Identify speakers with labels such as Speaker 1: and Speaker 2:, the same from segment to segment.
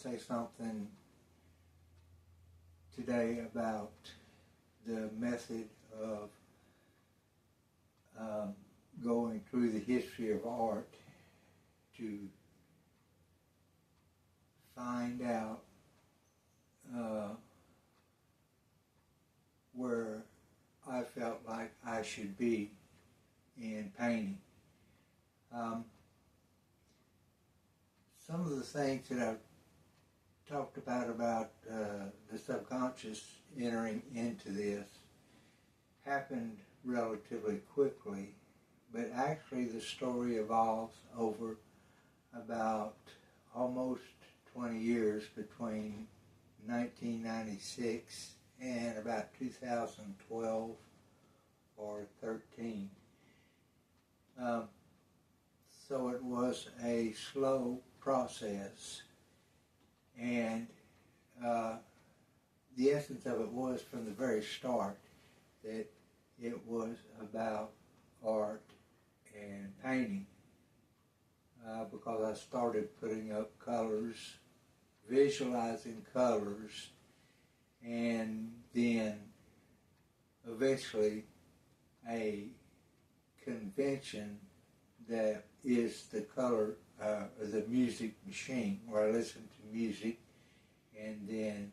Speaker 1: say something today about the method of going through the history of art to find out where I felt like I should be in painting. Some of the things that I've talked about the subconscious entering into this happened relatively quickly, but actually the story evolves over about almost 20 years between 1996 and about 2012 or 13. So it was a slow process, and the essence of it was from the very start that it was about art and painting, because I started putting up colors, visualizing colors, and then eventually a convention that is the color, the music machine, where I listen to music and then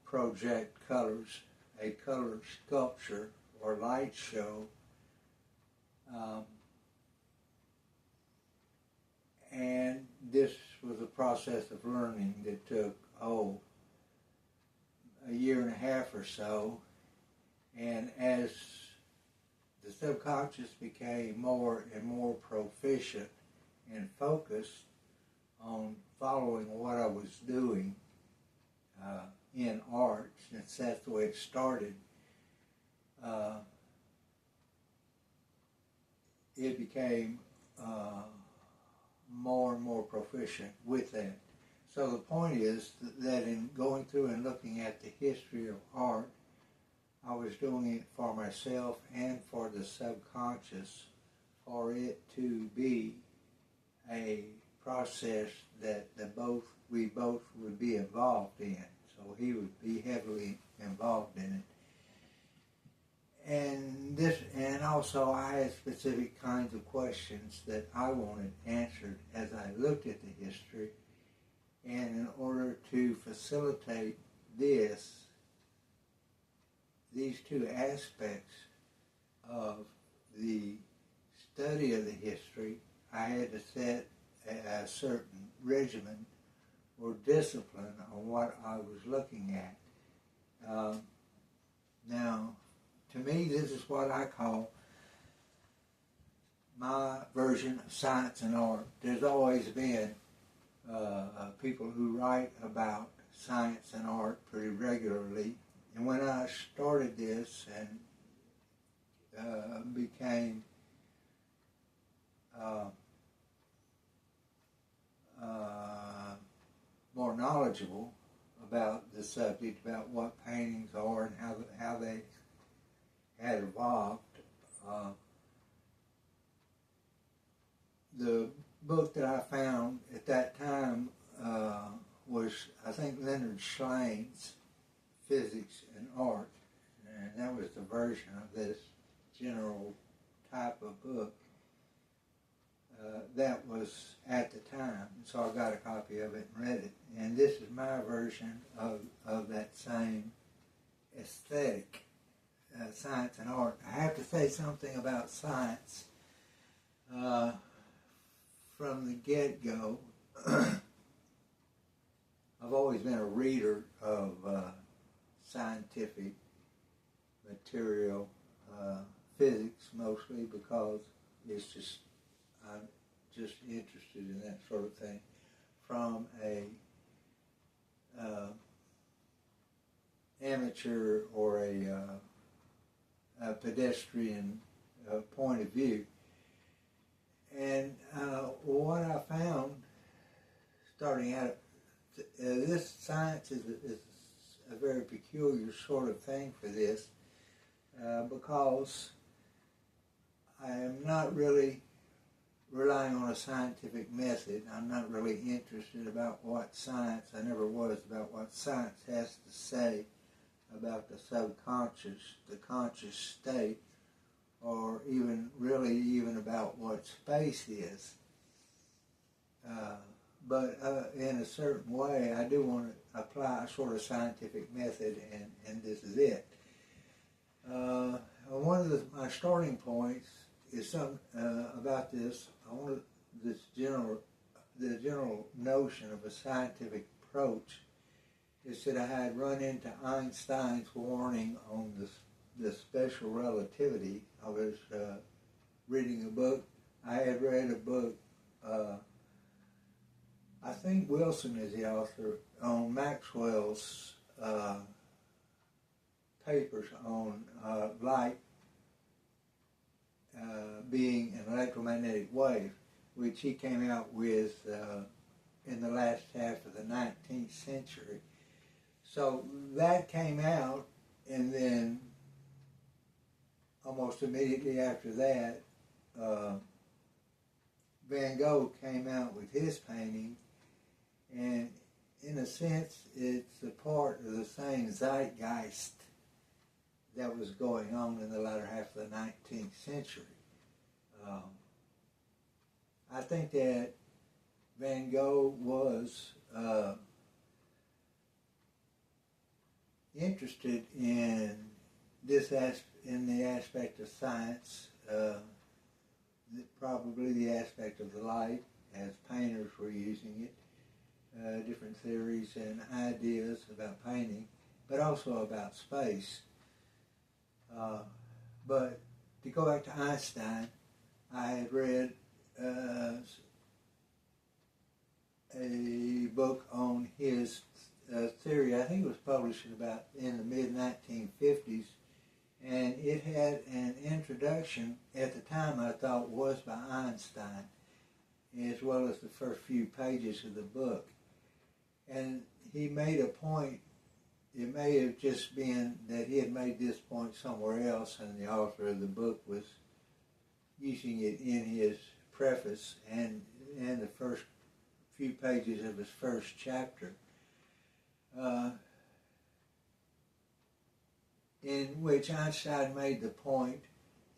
Speaker 1: project colors, a color sculpture or light show, and this was a process of learning that took, a year and a half or so, and as the subconscious became more and more proficient and focused on following what I was doing in art, since that's the way it started, it became more and more proficient with that. So the point is that in going through and looking at the history of art, I was doing it for myself and for the subconscious, for it to be a process that we both would be involved in. So he would be heavily involved in it. And also I had specific kinds of questions that I wanted answered as I looked at the history. And in order to facilitate these two aspects of the study of the history, I had to set a certain regimen or discipline on what I was looking at. Now, to me, this is what I call my version of science and art. There's always been people who write about science and art pretty regularly. And when I started this and became more knowledgeable about the subject, about what paintings are and how they had evolved, the book that I found at that time was, I think, Leonard Schlehn's Physics and Art, and that was the version of this general type of book that was at the time. So I got a copy of it and read it, and this is my version of that same aesthetic, science and art. I have to say something about science. From the get-go, I've always been a reader of scientific material, physics mostly, because I'm just interested in that sort of thing from a amateur or a pedestrian point of view. And what I found starting out, this science is a very peculiar sort of thing for this, because I am not really relying on a scientific method. I'm not really interested about what science, I never was, about what science has to say about the subconscious, the conscious state, or even about what space is. But in a certain way, I do want to apply a sort of scientific method, and this is it. One of my starting points is about this. I want the general notion of a scientific approach is that I had run into Einstein's warning on the special relativity. I was reading a book. I had read a book. I think Wilson is the author, on Maxwell's papers on light being an electromagnetic wave, which he came out with in the last half of the 19th century. So that came out, and then almost immediately after that, Van Gogh came out with his painting, and in a sense, it's a part of the same zeitgeist that was going on in the latter half of the 19th century. I think that Van Gogh was interested in the aspect of science, probably the aspect of the light, as painters were using it, different theories and ideas about painting, but also about space. But to go back to Einstein, I had read a book on his theory. I think it was published in the mid-1950s, and it had an introduction at the time I thought was by Einstein, as well as the first few pages of the book. And he made a point. It may have just been that he had made this point somewhere else, and the author of the book was using it in his preface and the first few pages of his first chapter, in which Einstein made the point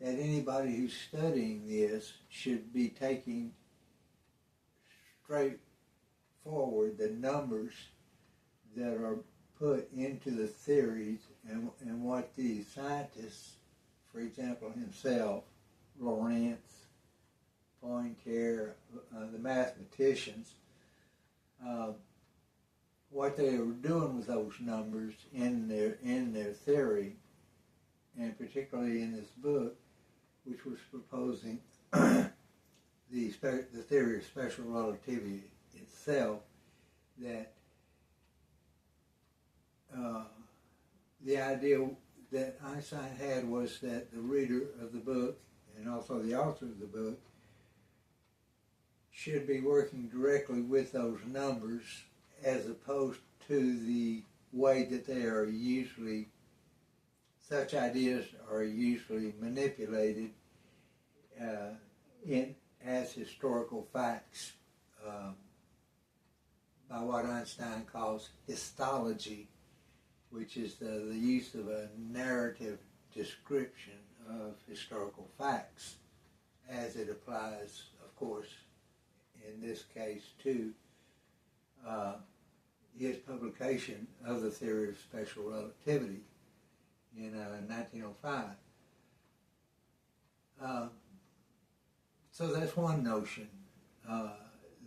Speaker 1: that anybody who's studying this should be taking straight forward the numbers that are put into the theories and what the scientists, for example himself, Lorentz, Poincare, the mathematicians, what they were doing with those numbers in their theory, and particularly in this book, which was proposing the theory of special relativity itself, that the idea that Einstein had was that the reader of the book, and also the author of the book, should be working directly with those numbers, as opposed to the way that they are usually, such ideas are usually manipulated as historical facts by what Einstein calls histology, which is the use of a narrative description of historical facts, as it applies, of course, in this case to his publication of the theory of special relativity in 1905. So that's one notion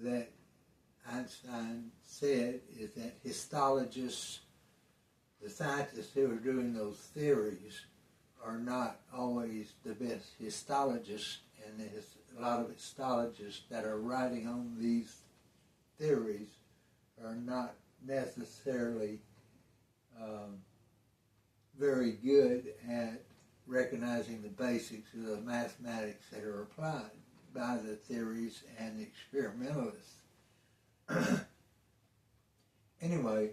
Speaker 1: that Einstein said, is that histologists, the scientists who are doing those theories, are not always the best histologists, and there's a lot of histologists that are writing on these theories are not necessarily very good at recognizing the basics of the mathematics that are applied by the theories and the experimentalists. Anyway,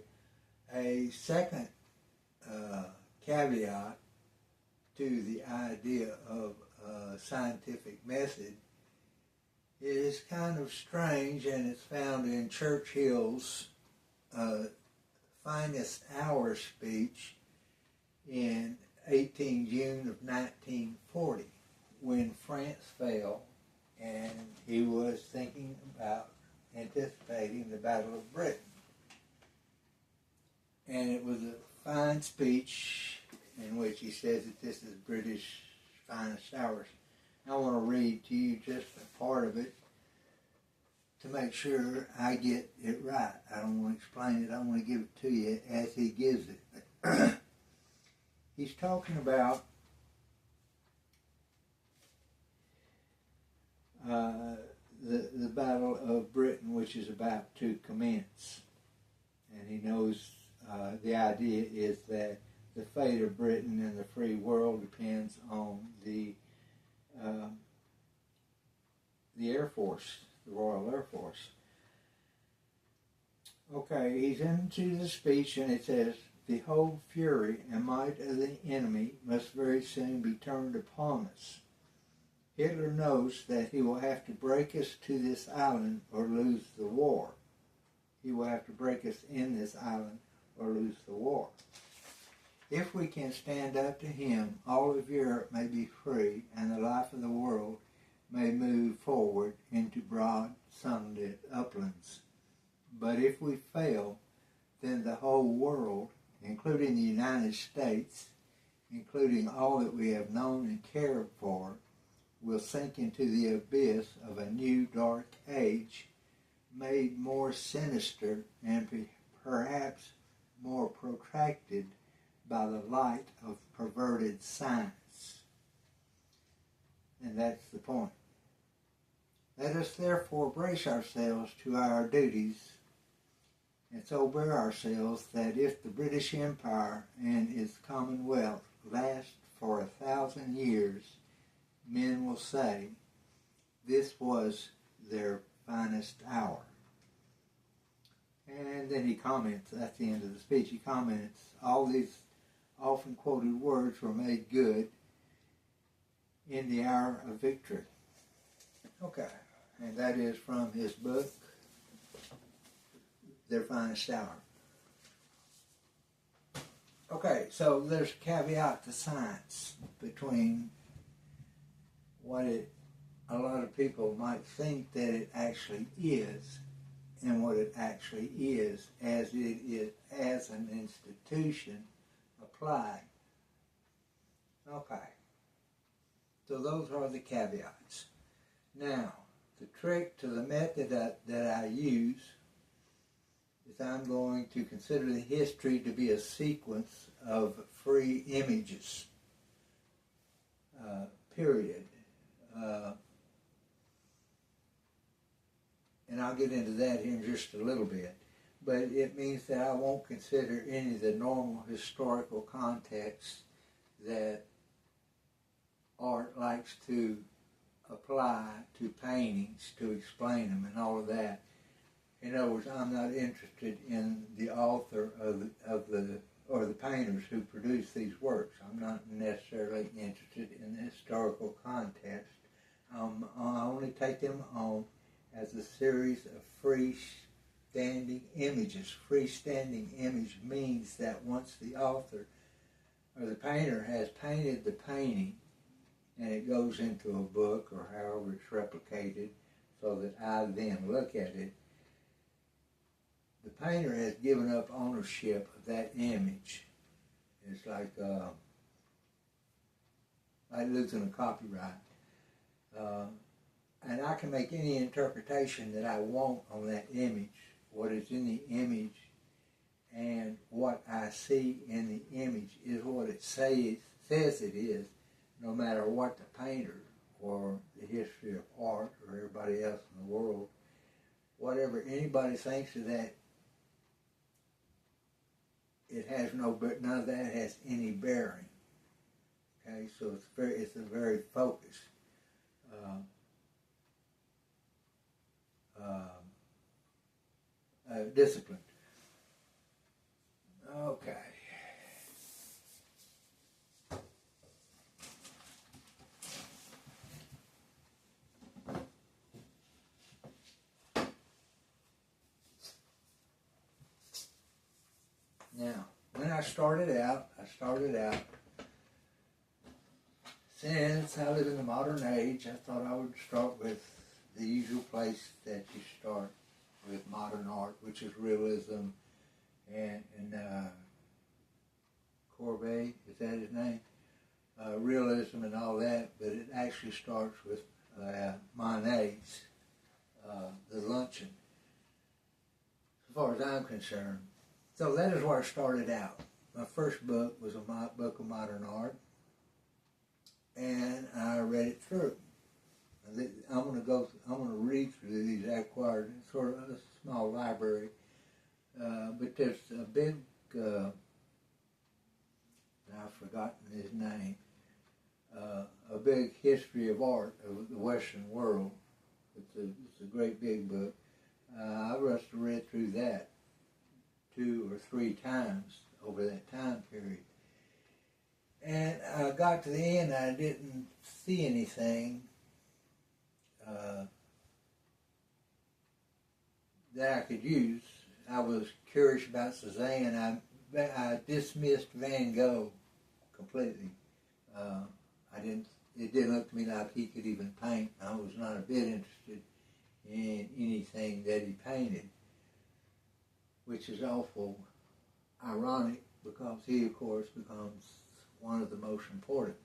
Speaker 1: a second caveat to the idea of a scientific method is kind of strange, and it's found in Churchill's finest hour speech in 18 June of 1940, when France fell, and he was thinking about anticipating the Battle of Britain. And it was a fine speech in which he says that this is British finest hours. I want to read to you just a part of it to make sure I get it right. I don't want to explain it. I want to give it to you as he gives it. He's talking about the Battle of Britain, which is about to commence. And he knows the idea is that the fate of Britain and the free world depends on the Air Force, the Royal Air Force. Okay, he's into the speech, and it says, "The whole fury and might of the enemy must very soon be turned upon us. Hitler knows that he will have to break us to this island or lose the war. He will have to break us in this island or lose the war. If we can stand up to him, all of Europe may be free, and the life of the world may move forward into broad, sunlit uplands. But if we fail, then the whole world, including the United States, including all that we have known and cared for, will sink into the abyss of a new dark age, made more sinister and perhaps more protracted by the light of perverted science." And that's the point. "Let us therefore brace ourselves to our duties, and so bear ourselves that if the British Empire and its Commonwealth last for 1,000 years, men will say, this was their finest hour." And then he comments, at the end of the speech, he comments, all these often quoted words were made good in the hour of victory. Okay, and that is from his book, Their Finest Hour. Okay, so there's a caveat to science between what a lot of people might think that it actually is and what it actually is as it is as an institution applied. Okay, so those are the caveats. Now, the trick to the method that I use is I'm going to consider the history to be a sequence of free images, period. And I'll get into that here in just a little bit. But it means that I won't consider any of the normal historical context that art likes to apply to paintings to explain them and all of that. In other words, I'm not interested in the author or the painters who produce these works. I'm not necessarily interested in the historical context. I only take them on as a series of freestanding images. Freestanding image means that once the author or the painter has painted the painting and it goes into a book or however it's replicated so that I then look at it, the painter has given up ownership of that image. It's like losing a copyright. And I can make any interpretation that I want on that image, what is in the image, and what I see in the image is what it says it is, no matter what the painter or the history of art or everybody else in the world, whatever anybody thinks of that, it has none of that has any bearing. Okay, so it's a very focused discipline. Okay. started out, since I live in the modern age, I thought I would start with the usual place that you start with modern art, which is realism and Courbet, is that his name? Realism and all that, but it actually starts with Monet's The Luncheon, as far as I'm concerned. So that is where I started out. My first book was a book of modern art, and I read it through. I'm going to read through these. I acquired sort of a small library, but there's a big, I've forgotten his name, a big history of art of the Western world. It's a great big book. I must have read through that 2 or 3 times over that time period. And I got to the end, I didn't see anything that I could use. I was curious about Cézanne. I dismissed Van Gogh completely. It didn't look to me like he could even paint. I was not a bit interested in anything that he painted, which is awful ironic because he, of course, becomes one of the most important.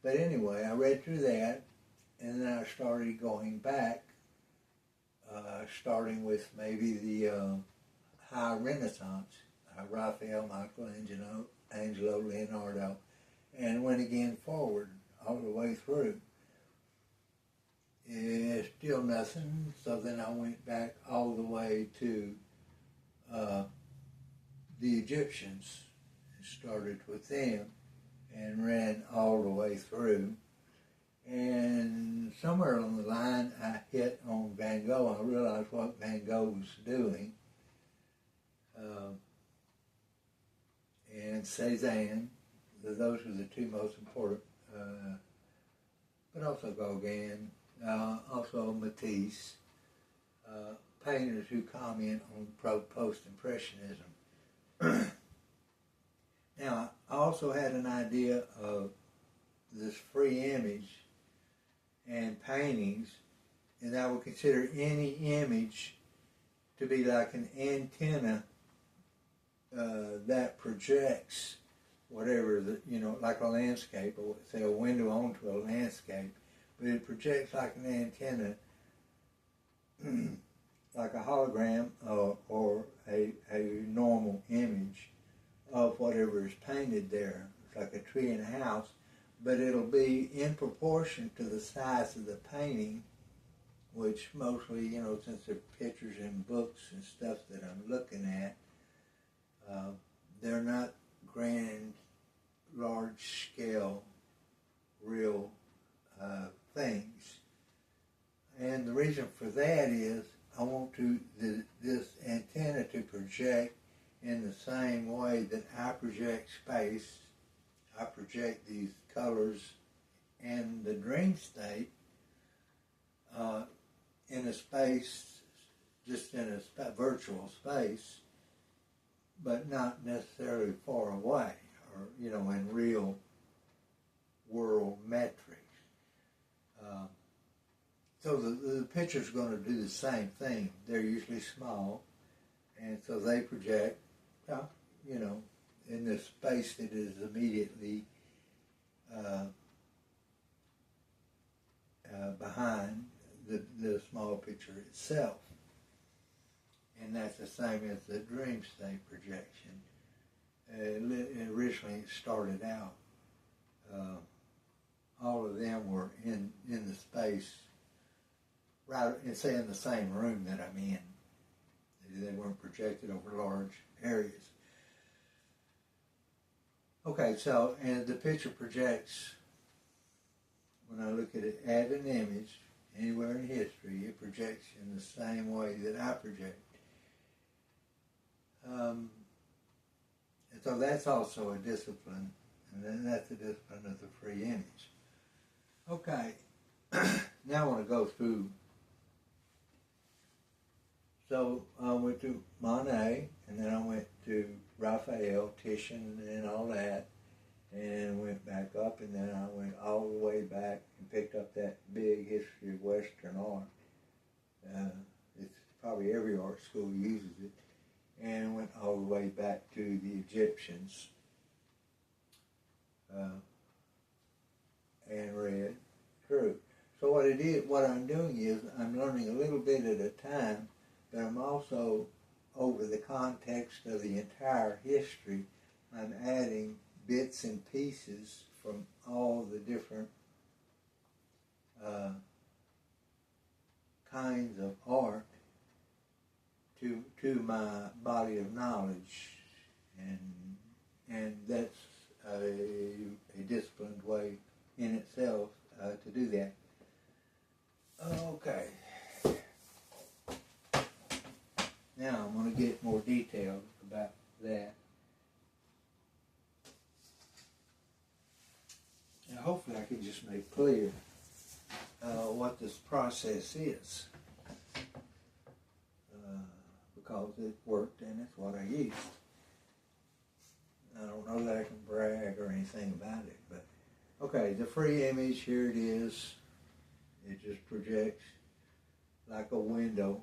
Speaker 1: But anyway, I read through that, and then I started going back, starting with maybe the High Renaissance, Raphael, Michelangelo, Leonardo, and went again forward all the way through. It's still nothing, so then I went back all the way to the Egyptians, started with them, and ran all the way through. And somewhere along the line, I hit on Van Gogh. I realized what Van Gogh was doing. And Cézanne, those were the 2 most important, but also Gauguin, also Matisse, painters who comment on post-impressionism. Now, I also had an idea of this free image and paintings, and I would consider any image to be like an antenna that projects whatever, like a landscape, or say a window onto a landscape, but it projects like an antenna, like a hologram or a normal image of whatever is painted there. It's like a tree and a house, but it'll be in proportion to the size of the painting, which mostly, since they're pictures in books and stuff that I'm looking at, they're not grand, large-scale, real things. And the reason for that is I want this antenna to project in the same way that I project space. I project these colors and the dream state in a space, just in a virtual space, but not necessarily far away, or in real world metrics. So the picture's going to do the same thing. They're usually small, and so they project, in the space that is immediately behind the small picture itself. And that's the same as the dream state projection. Originally it started out, all of them were in the space, right, say in the same room that I'm in. They weren't projected over large areas. Okay, so, and the picture projects, when I look at it as an image, anywhere in history, it projects in the same way that I project. And so that's also a discipline, and then that's the discipline of the free image. Okay, now I want to go through. So I went to Monet, and then I went to Raphael. Raphael, Titian, and all that, and went back up, and then I went all the way back and picked up that big history of Western art. It's probably every art school uses it, and went all the way back to the Egyptians, and read through. So what I'm doing is I'm learning a little bit at a time, but I'm also, over the context of the entire history, I'm adding bits and pieces from all the different kinds of art to my body of knowledge, and that's a disciplined way in itself to do that. Okay. Now I'm going to get more detailed about that. Now hopefully I can just make clear what this process is, because it worked and it's what I used. I don't know that I can brag or anything about it, but okay, the free image, here it is. It just projects like a window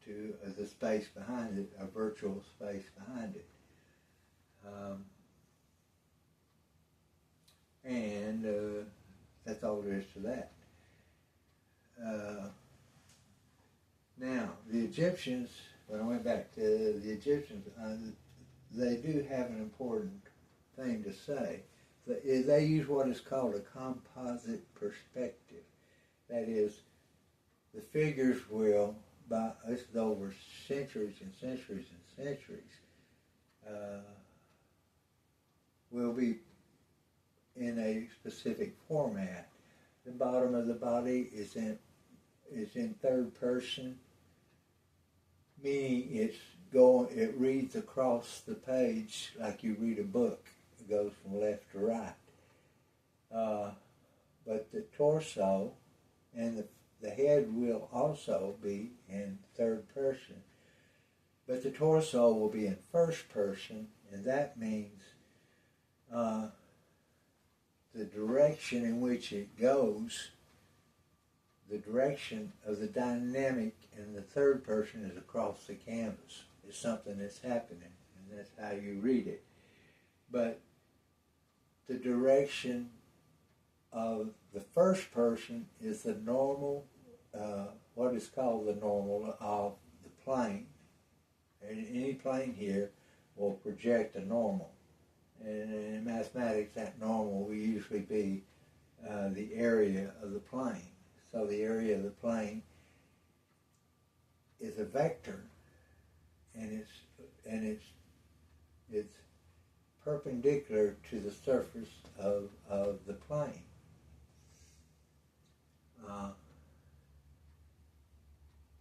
Speaker 1: to the space behind it, a virtual space behind it. And that's all there is to that. Now, the Egyptians, when I went back to the Egyptians, they do have an important thing to say. They use what is called a composite perspective. That is, the figures will, this is over centuries and centuries and centuries, will be in a specific format. The bottom of the body is in third person, meaning it reads across the page like you read a book. It goes from left to right. But the torso and the head will also be in third person. But the torso will be in first person, and that means the direction in which it goes, the direction of the dynamic in the third person is across the canvas. It's something that's happening, and that's how you read it. But the direction of the first person is the normal, what is called the normal of the plane. And any plane here will project a normal. And in mathematics, that normal will usually be the area of the plane. So the area of the plane is a vector, and it's perpendicular to the surface of the plane.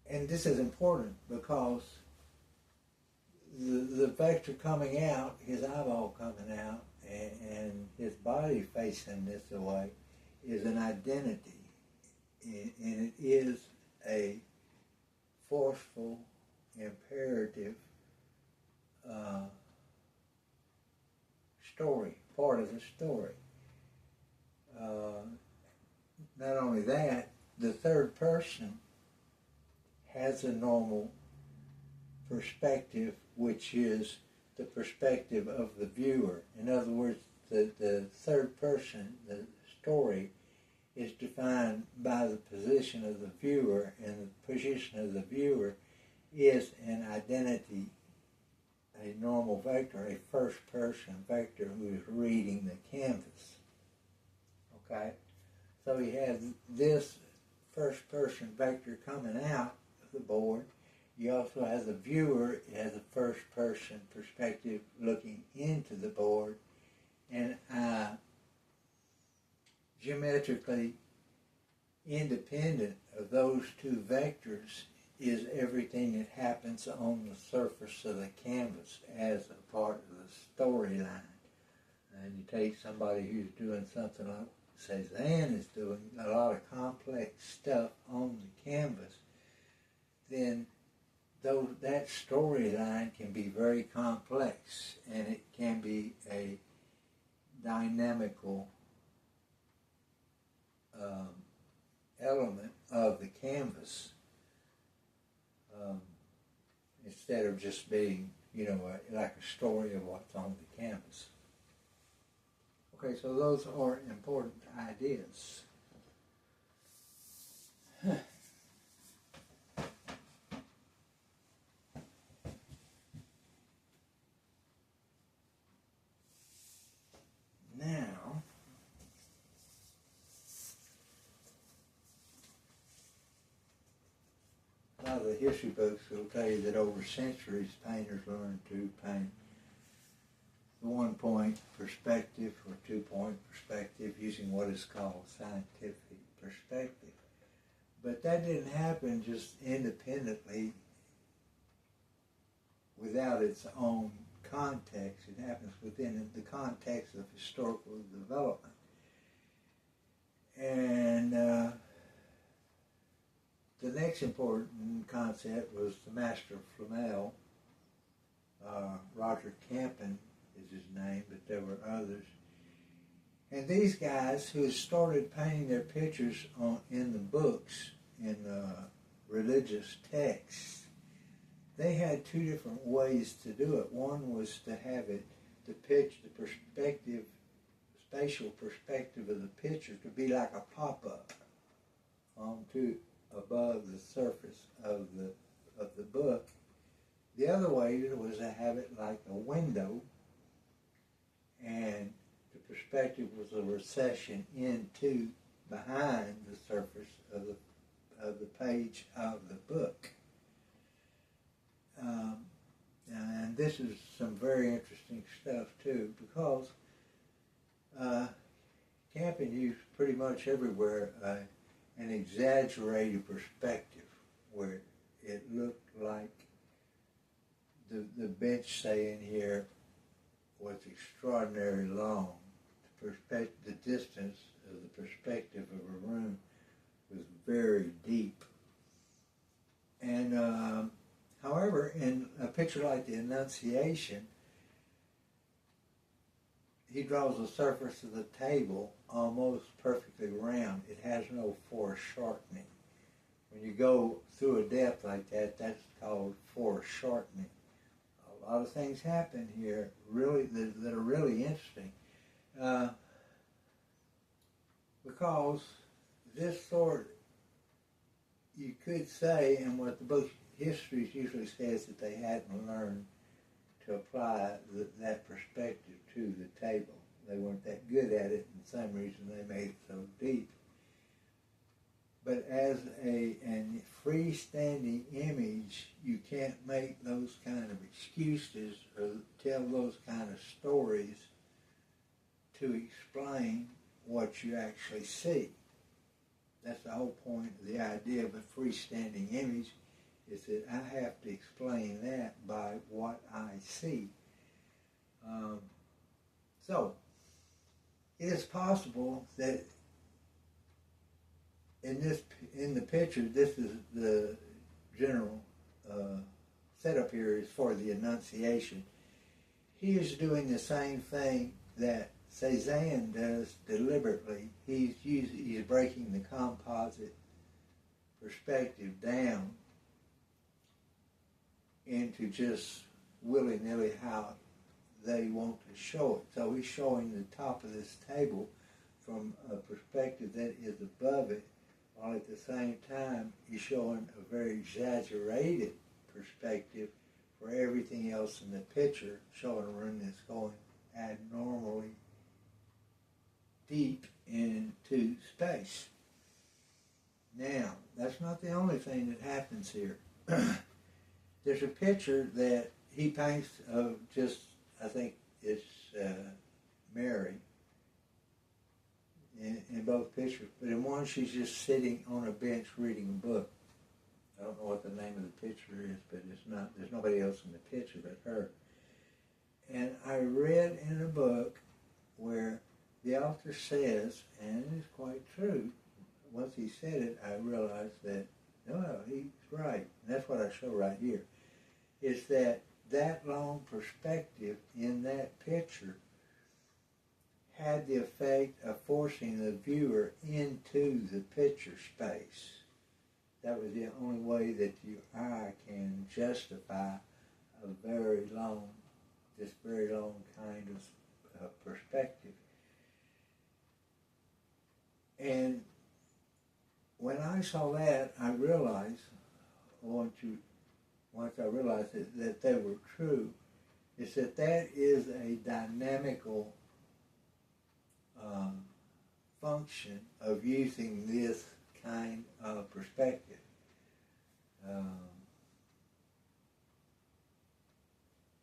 Speaker 1: And this is important because the vector coming out, his eyeball coming out, and his body facing this way is an identity. And it is a forceful, imperative story, part of the story. Not only that, the third person has a normal perspective, which is the perspective of the viewer. In other words, the third person, the story, is defined by the position of the viewer, and the position of the viewer is an identity, a normal vector, a first person vector who is reading the canvas. Okay? So he has this first person vector coming out of the board. You also have the viewer as a first person perspective looking into the board, and geometrically independent of those two vectors is everything that happens on the surface of the canvas as a part of the storyline. And you take somebody who's doing something like Cezanne is doing, a lot of complex stuff on the canvas, then though that storyline can be very complex, and it can be a dynamical element of the canvas, instead of just being, like a story of what's on the canvas. Okay, so those are important ideas. Now, a lot of the history books will tell you that over centuries painters learned to paint the one-point perspective or two-point perspective using what is called scientific perspective. But that didn't happen just independently without its own context. It happens within the context of historical development. And the next important concept was the master Flamel. Roger Campen is his name, but there were others. And these guys who had started painting their pictures in the books, in religious texts, they had two different ways to do it. One was to have it depict the perspective, spatial perspective of the picture to be like a pop-up above the surface of the book. The other way was to have it like a window, and the perspective was a recession into behind the surface of the page of the book. And this is some very interesting stuff too, because Campen used pretty much everywhere an exaggerated perspective, where it looked like the bench, say in here, was extraordinarily long. The distance of the perspective of a room was very deep. And however, in a picture like the Annunciation, he draws the surface of the table almost perfectly round. It has no foreshortening. When you go through a depth like that, that's called foreshortening. A lot of things happen here really that are really interesting. Because this sort, you could say, and what the book history usually says, that they hadn't learned to apply that perspective to the table. They weren't that good at it, and the same reason they made it so deep. But as a freestanding image, you can't make those kind of excuses or tell those kind of stories to explain what you actually see. That's the whole point of the idea of a freestanding image, is that I have to explain that by what I see. So, it is possible that in the picture, this is the general setup here is for the Annunciation. He is doing the same thing that Cézanne does deliberately. He's breaking the composite perspective down into just willy-nilly how they want to show it. So he's showing the top of this table from a perspective that is above it, while at the same time he's showing a very exaggerated perspective for everything else in the picture, showing a room that's going abnormally deep into space. Now, that's not the only thing that happens here. There's a picture that he paints of just, I think it's Mary in both pictures, but in one she's just sitting on a bench reading a book. I don't know what the name of the picture is, but there's nobody else in the picture but her. And I read in a book where the author says, and it is quite true, once he said it, I realized that, no, he's right. And that's what I show right here. is that that long perspective in that picture had the effect of forcing the viewer into the picture space. That was the only way that your eye can justify a very long kind of perspective. And when I saw that, I realized, once I realized that they were true, is that is a dynamical function of using this kind of perspective.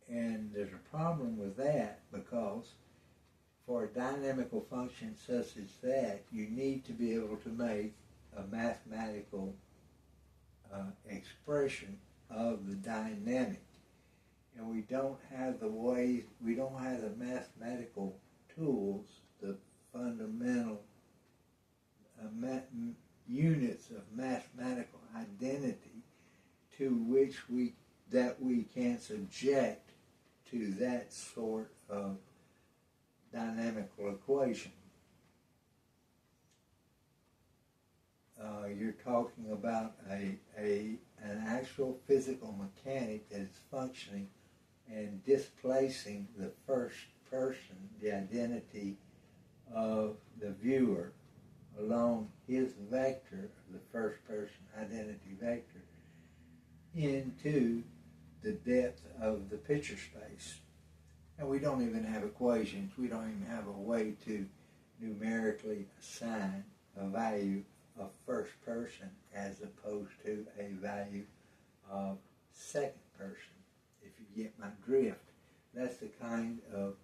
Speaker 1: And there's a problem with that, because for a dynamical function such as that, you need to be able to make a mathematical expression of the dynamic. And we don't have the mathematical tools, the fundamental units of mathematical identity to which we can subject to that sort of dynamical equation. You're talking about an actual physical mechanic that is functioning and displacing the first person, the identity of the viewer, along his vector, the first person identity vector, into the depth of the picture space. And we don't even have equations. We don't even have a way to numerically assign a value of first person as opposed to a value of second person, if you get my drift. That's the kind of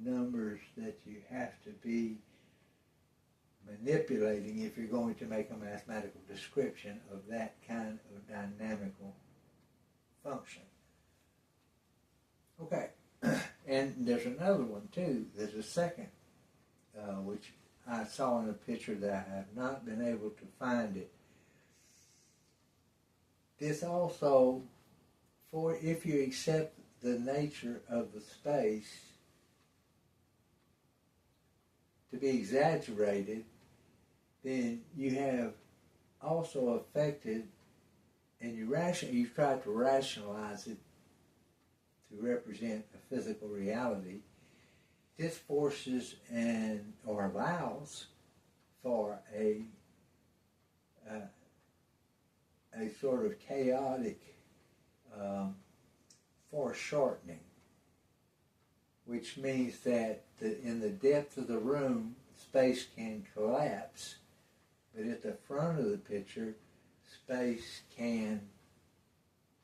Speaker 1: numbers that you have to be manipulating if you're going to make a mathematical description of that kind of dynamical function. Okay, and there's another one too. There's a second, which I saw in a picture that I have not been able to find it. This also, for if you accept the nature of the space to be exaggerated, then you have also affected, and you try to rationalize it to represent a physical reality. This forces or allows for a sort of chaotic foreshortening, which means that in the depth of the room, space can collapse, but at the front of the picture, space can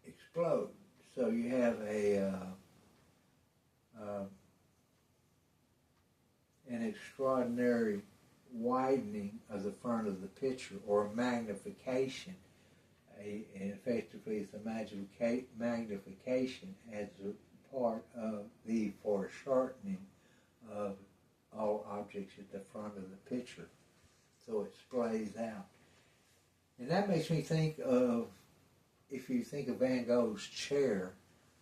Speaker 1: explode. So you have an extraordinary widening of the front of the picture, or magnification. And effectively, it's a magnification as a part of the foreshortening of all objects at the front of the picture. So it splays out. And that makes me think of, if you think of Van Gogh's chair,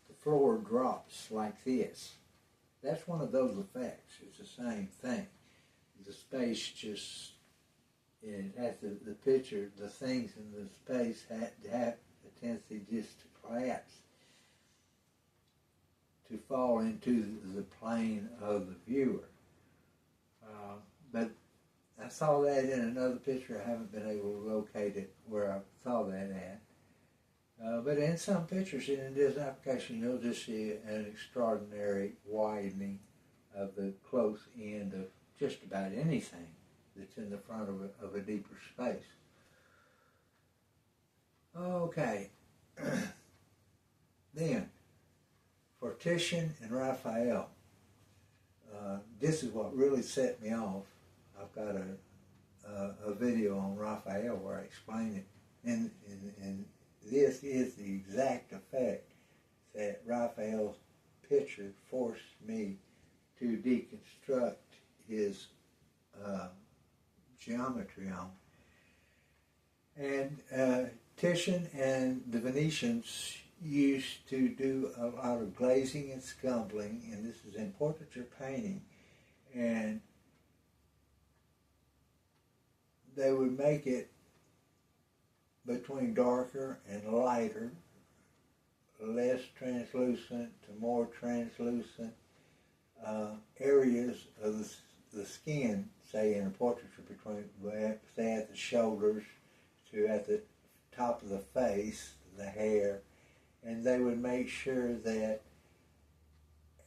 Speaker 1: the floor drops like this. That's one of those effects. It's the same thing. The space just, it has the picture, the things in the space have a tendency just to collapse, to fall into the plane of the viewer. But I saw that in another picture. I haven't been able to locate it where I saw that at. But in some pictures, in this application, you'll just see an extraordinary widening of the close end of just about anything that's in the front of a deeper space. Okay. Then, for Titian and Raphael, this is what really set me off. I've got a video on Raphael where I explain it, and this is the exact effect that Raphael's picture forced me to deconstruct his geometry on. And Titian and the Venetians used to do a lot of glazing and scumbling, and this is in portraiture painting, and they would make it between darker and lighter, less translucent to more translucent areas of the skin, say in a portraiture, between, say at the shoulders to at the top of the face, the hair, and they would make sure that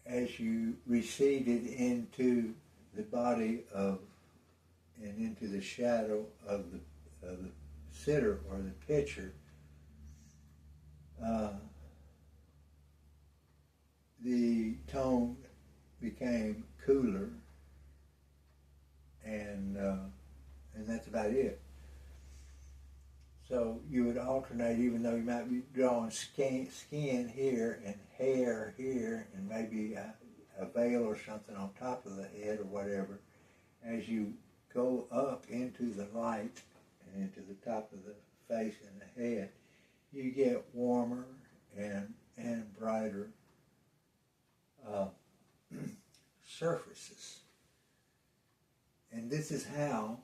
Speaker 1: as you receded into the body of and into the shadow of the sitter or the picture, the tone became cooler, and that's about it. So you would alternate, even though you might be drawing skin here and hair here, and maybe a veil or something on top of the head or whatever. As you go up into the light and into the top of the face and the head, you get warmer and brighter surfaces. And this is how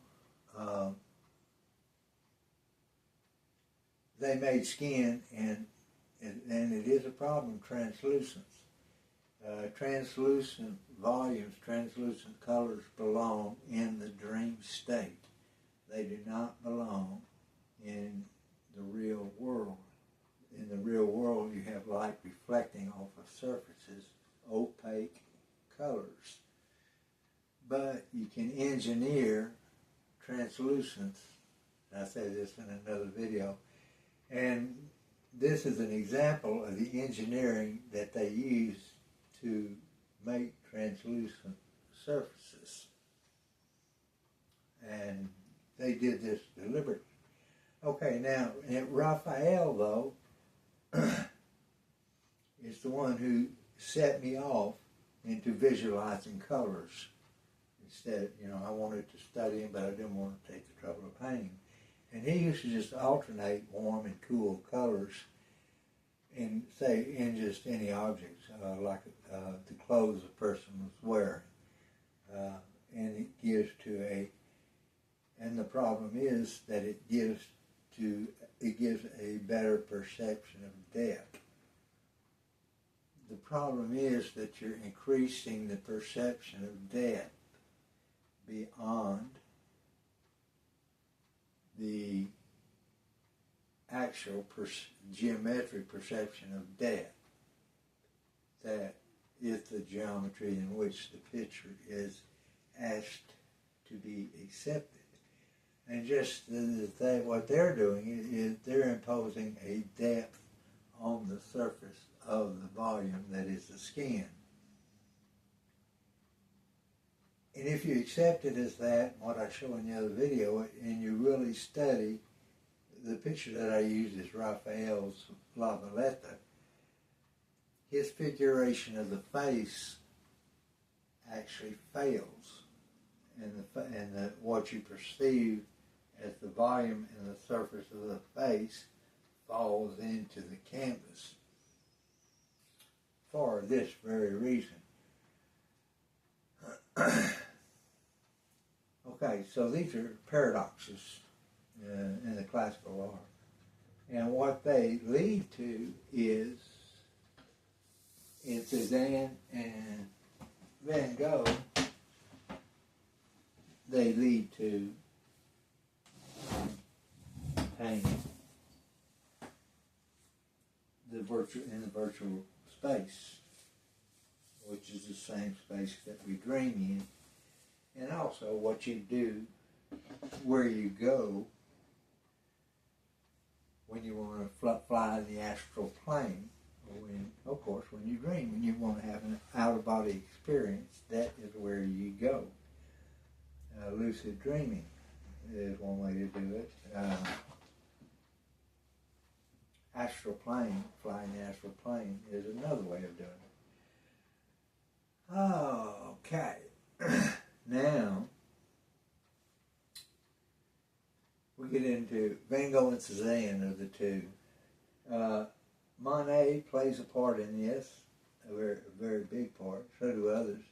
Speaker 1: they made skin, and it is a problem, translucence. Translucent volumes, translucent colors belong in the dream state. They do not belong in the real world. In the real world, you have light reflecting off of surfaces, opaque colors. But you can engineer translucence. I say this in another video. And this is an example of the engineering that they use to make translucent surfaces. And they did this deliberately. Okay, now, Raphael, though, is the one who set me off into visualizing colors. Instead, I wanted to study him, but I didn't want to take the trouble of painting him. And he used to just alternate warm and cool colors in just any objects, like the clothes a person was wearing. And it gives and the problem is that it gives a better perception of depth. The problem is that you're increasing the perception of depth beyond the actual geometric perception of depth. That is the geometry in which the picture is asked to be accepted. And just what they're doing is they're imposing a depth on the surface of the volume that is the skin. And if you accept it as that, what I show in the other video, and you really study, the picture that I used is Raphael's La Valletta. His figuration of the face actually fails, and what you perceive as the volume and the surface of the face falls into the canvas for this very reason. Okay, so these are paradoxes in the classical art. And what they lead to is, in Cézanne and Van Gogh, they lead to painting in the virtual space, which is the same space that we dream in. And also what you do, where you go when you want to fly in the astral plane, or when you dream, when you want to have an out-of-body experience, that is where you go. Lucid dreaming is one way to do it. Astral plane, flying the astral plane, is another way of doing it. Okay. Now, we get into Van Gogh and Cézanne are the two. Monet plays a part in this, a very big part. So do others.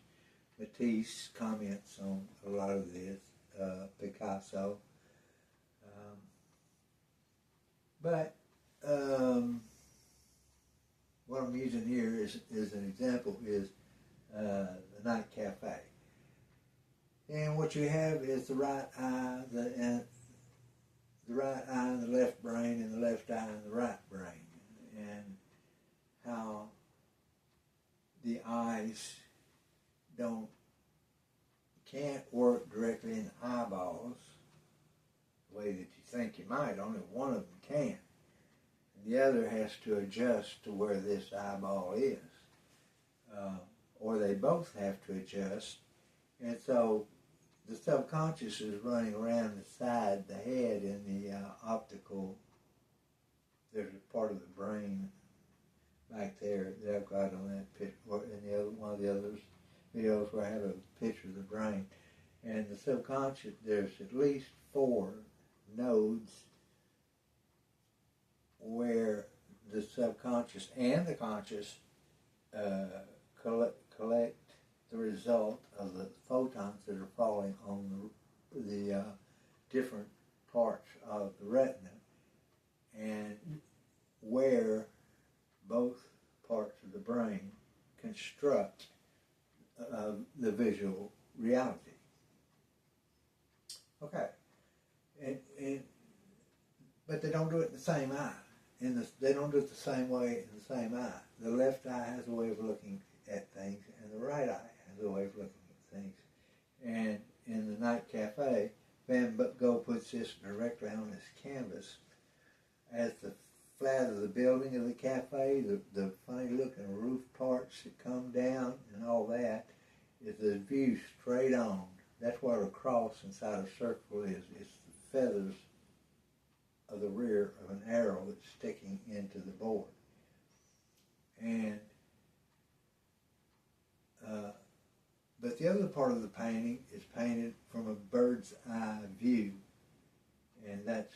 Speaker 1: Matisse comments on a lot of this, Picasso. But what I'm using here is an example is the night cafe. And what you have is the right eye, the right eye in the left brain, and the left eye in the right brain, and how the eyes can't work directly in the eyeballs the way that you think you might. Only one of them can. And the other has to adjust to where this eyeball is. Or they both have to adjust. And so the subconscious is running around the side, the head, in the optical. There's a part of the brain back there that I've got on that picture, in one of the other videos where I have a picture of the brain. And the subconscious, there's at least 4 nodes where the subconscious and the conscious collect the result of the photons that are falling on the different parts of the retina, and where both parts of the brain construct the visual reality. Okay, but they don't do it in the same eye. They don't do it the same way in the same eye. The left eye has a way of looking at things, and the right eye has a way of looking at things. And in the night cafe, Van Gogh puts this directly on his canvas as the flat of the building of the cafe, the funny looking roof parts that come down and all that, is the view straight on. That's what a cross inside a circle is. It's the feathers of the rear of an arrow that's sticking into the board. And but the other part of the painting is painted from a bird's eye view, and that's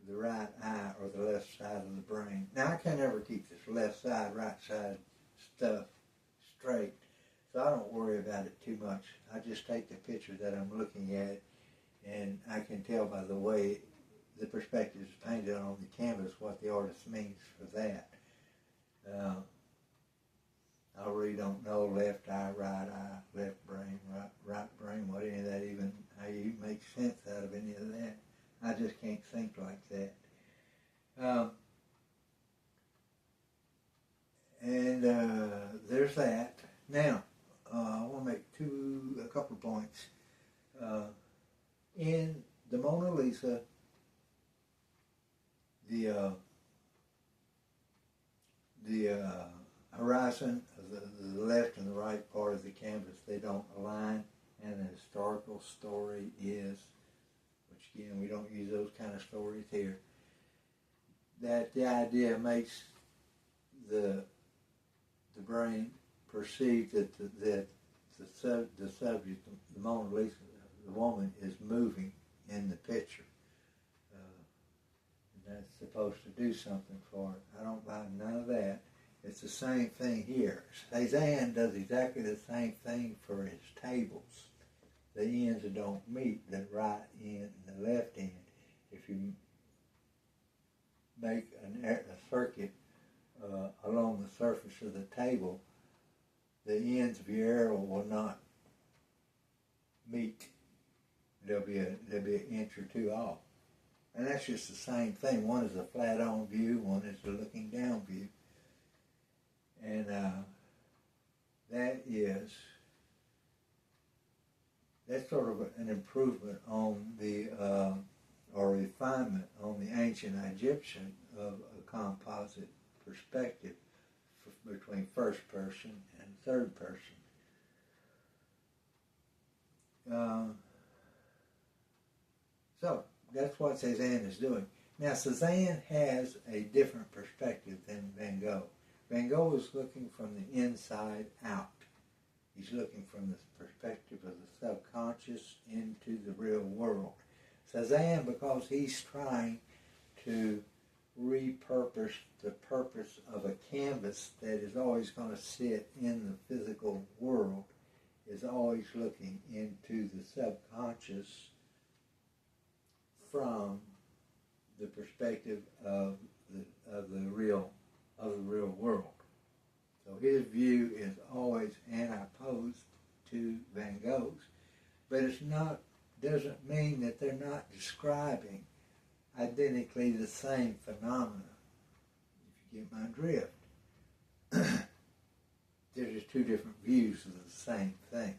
Speaker 1: the right eye or the left side of the brain. Now I can't ever keep this left side, right side stuff straight, so I don't worry about it too much. I just take the picture that I'm looking at, and I can tell by the way the perspective is painted on the canvas what the artist means for that. I really don't know left eye, right eye, left brain, right brain, what any of that even, how you make sense out of any of that. I just can't think like that. There's that. Now, I want to make a couple of points. In the Mona Lisa, the horizon of the left and the right part of the canvas, they don't align, and the historical story is, which again, we don't use those kind of stories here, that the idea makes the brain perceive that the subject, the Mona Lisa, the woman, is moving in the picture. And that's supposed to do something for it. I don't buy none of that. It's the same thing here. Cézanne does exactly the same thing for his tables. The ends that don't meet, the right end and the left end. If you make a circuit along the surface of the table, the ends of your arrow will not meet. There'll be an inch or two off. And that's just the same thing. One is a flat-on view, one is a looking down view. And that's sort of an improvement on the, or refinement on the ancient Egyptian of a composite perspective between first person and third person. So that's what Cézanne is doing. Now Cézanne has a different perspective than Van Gogh. Van Gogh is looking from the inside out. He's looking from the perspective of the subconscious into the real world. Cézanne, because he's trying to repurpose the purpose of a canvas that is always going to sit in the physical world, is always looking into the subconscious from the perspective of the real world. So his view is always antipode to Van Gogh's, but doesn't mean that they're not describing identically the same phenomena, if you get my drift. There's just two different views of the same thing.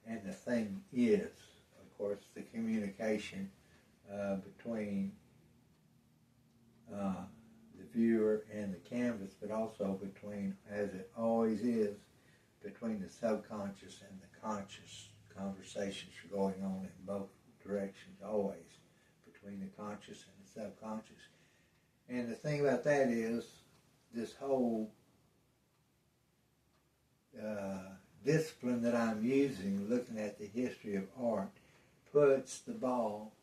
Speaker 1: And the thing is, of course, the communication between the viewer and the canvas, but also between, as it always is, between the subconscious and the conscious. Conversations are going on in both directions, always, between the conscious and the subconscious. And the thing about that is, this whole discipline that I'm using, looking at the history of art, puts the ball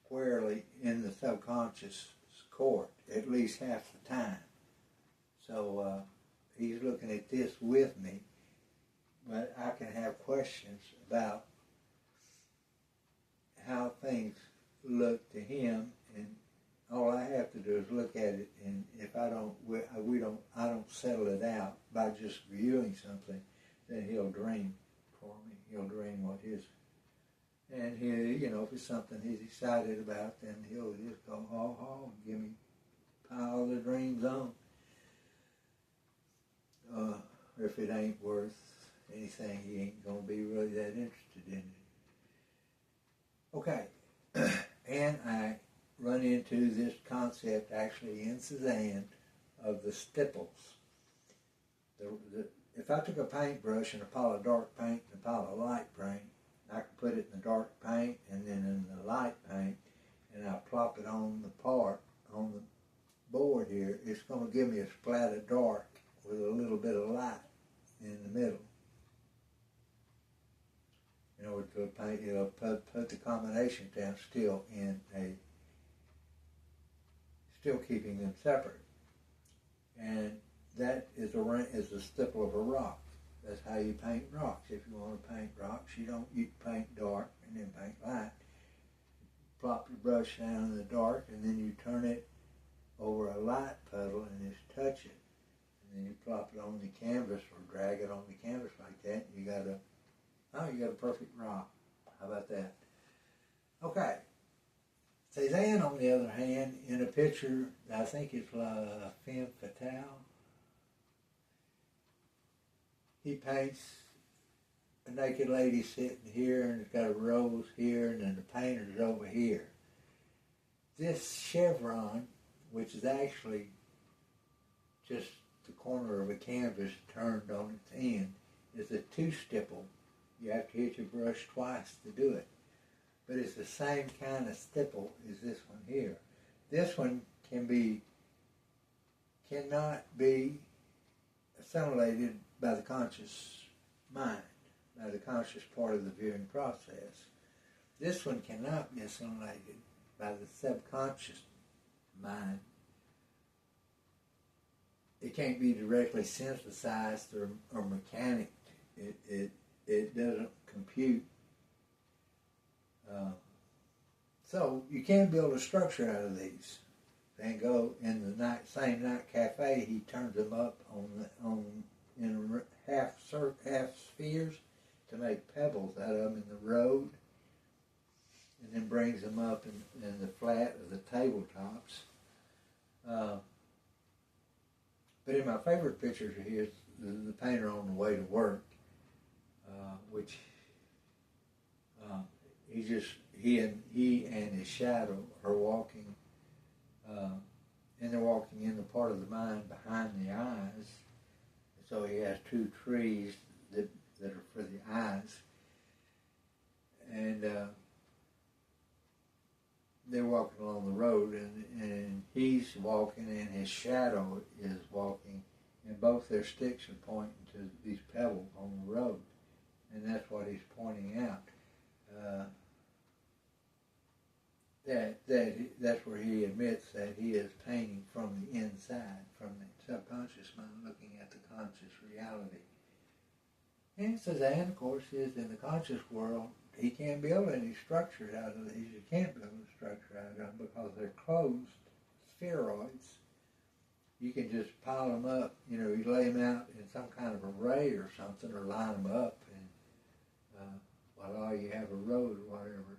Speaker 1: squarely in the subconscious court, at least half the time. So he's looking at this with me, but I can have questions about how things look to him, and all I have to do is look at it, and if I don't settle it out by just viewing something, then he'll dream for me. He'll dream what his, and he, if it's something he's excited about, then he'll just go haw haw and give me a pile of the dreams on. If it ain't worth anything, he ain't gonna be really that interested in it. Okay, and I run into this concept actually in Cezanne of the stipples. If I took a paintbrush and a pile of dark paint and a pile of light paint, I could put it in the dark paint and then in the light paint, and I plop it on the part, on the board here, it's going to give me a splat of dark with a little bit of light in the middle. In order to paint, put the combination down still keeping them separate. And that is a stipple of a rock. That's how you paint rocks. If you want to paint rocks, you paint dark and then paint light. Plop your brush down in the dark, and then you turn it over a light puddle and just touch it. And then you plop it on the canvas or drag it on the canvas like that. You got a perfect rock. How about that? Okay. Cezanne, on the other hand, in a picture, I think it's La Femme Fatale, he paints a naked lady sitting here, and it's got a rose here, and then the painter's over here. This chevron, which is actually just the corner of a canvas turned on its end, is a two-stipple. You have to hit your brush twice to do it. But it's the same kind of stipple as this one here. This one cannot be assimilated by the conscious mind, by the conscious part of the viewing process. This one cannot be assimilated by the subconscious mind. It can't be directly synthesized or mechanic. It doesn't compute. So you can build a structure out of these. Van Gogh, in the same night cafe, he turns them up in half spheres to make pebbles out of them in the road, and then brings them up in the flat of the tabletops. But in my favorite pictures here is the painter on the way to work, which he and his shadow are walking, and they're walking in the part of the mind behind the eyes. So he has two trees that are for the eyes, and they're walking along the road, and he's walking, and his shadow is walking, and both their sticks are pointing to these pebbles on the road, and that's what he's pointing out. that's where he admits that he is painting from the inside, from the subconscious mind, looking at the conscious reality. And Cezanne, of course, is in the conscious world. He can't build any structure out of these. You can't build a structure out of them because they're closed spheroids. You can just pile them up. You know, you lay them out in some kind of array or something, or line them up, and while all you have a road or whatever.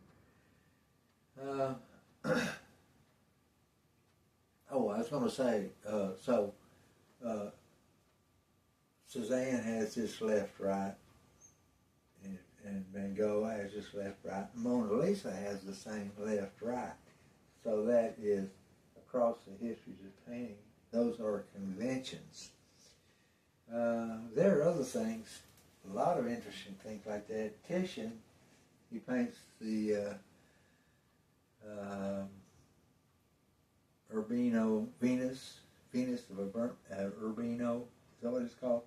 Speaker 1: Oh, I was going to say, Cezanne has this left-right, and Van Gogh has this left-right. Mona Lisa has the same left-right. So that is, across the histories of painting, those are conventions. There are other things, a lot of interesting things like that. Titian, he paints the Urbino Venus of Urbino, is that what it's called?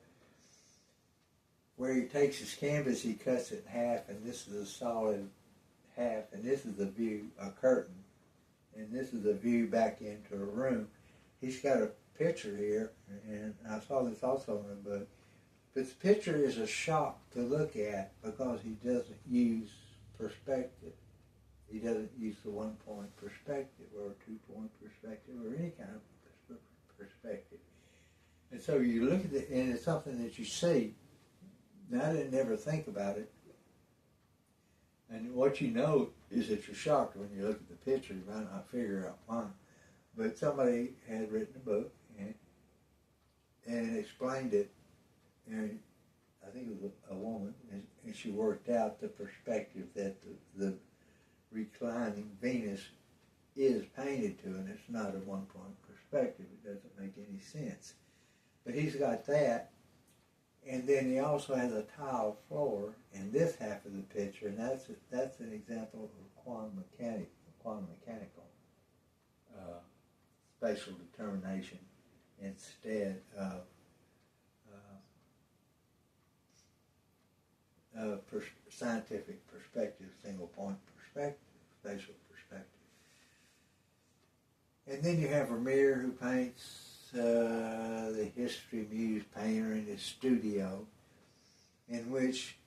Speaker 1: Where he takes his canvas, he cuts it in half, and this is a solid half, and this is the view, a curtain, and this is the view back into a room. He's got a picture here, and I saw this also in the book, but the picture is a shock to look at because he doesn't use perspective. He doesn't use the one-point perspective or a two-point perspective or any kind of perspective. And so you look at it, and it's something that you see. Now, I didn't ever think about it. And what you know is that you're shocked when you look at the picture. You might not figure out why. But somebody had written a book and explained it. And I think it was a woman. And she worked out the perspective that the reclining Venus is painted to. And it's not a one-point perspective. It doesn't make any sense. But he's got that. And then he also has a tile floor in this half of the picture, and that's an example of quantum mechanical spatial determination instead of scientific perspective, single point perspective, spatial perspective. And then you have Vermeer, who paints the history muse painter in his studio, in which,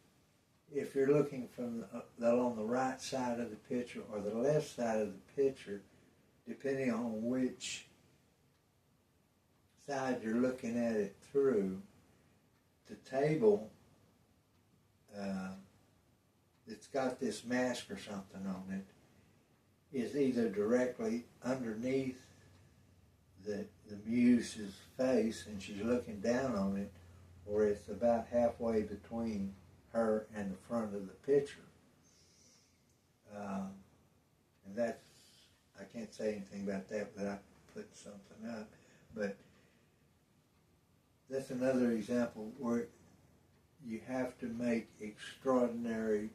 Speaker 1: if you're looking from on the right side of the picture or the left side of the picture, depending on which side you're looking at it through, the table that's got this mask or something on it is either directly underneath the muse's face and she's looking down on it, or it's about halfway between her and the front of the picture. And that's, I can't say anything about that without putting something up, but that's another example where you have to make extraordinary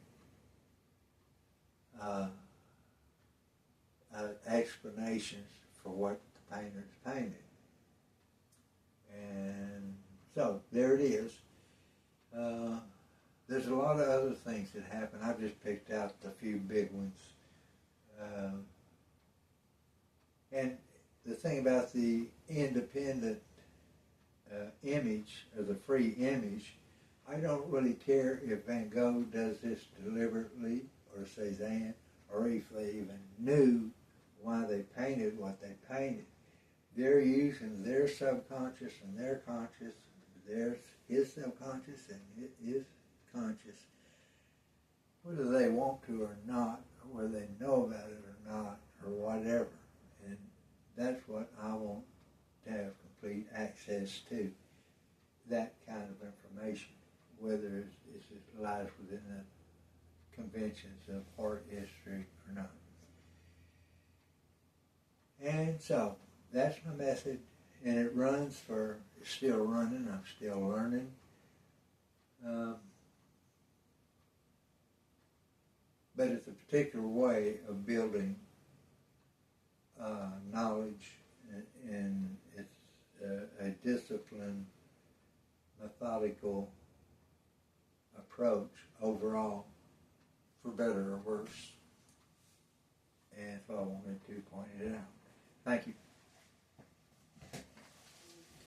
Speaker 1: explanations for what the painter's painted. And so there it is. There's a lot of other things that happen. I've just picked out a few big ones. And the thing about the independent image, or the free image, I don't really care if Van Gogh does this deliberately, or Cezanne, or if they even knew why they painted what they painted. They're using their subconscious and their conscious, his subconscious and his conscious, whether they want to or not, or whether they know about it or not, or whatever. And that's what I want to have complete access to, that kind of information, whether it lies within the conventions of art history or not. And so, that's my message, and it runs for, it's still running, I'm still learning. But it's a particular way of building knowledge, and it's a disciplined, methodical approach overall, for better or worse. if I wanted to point it out. Thank you.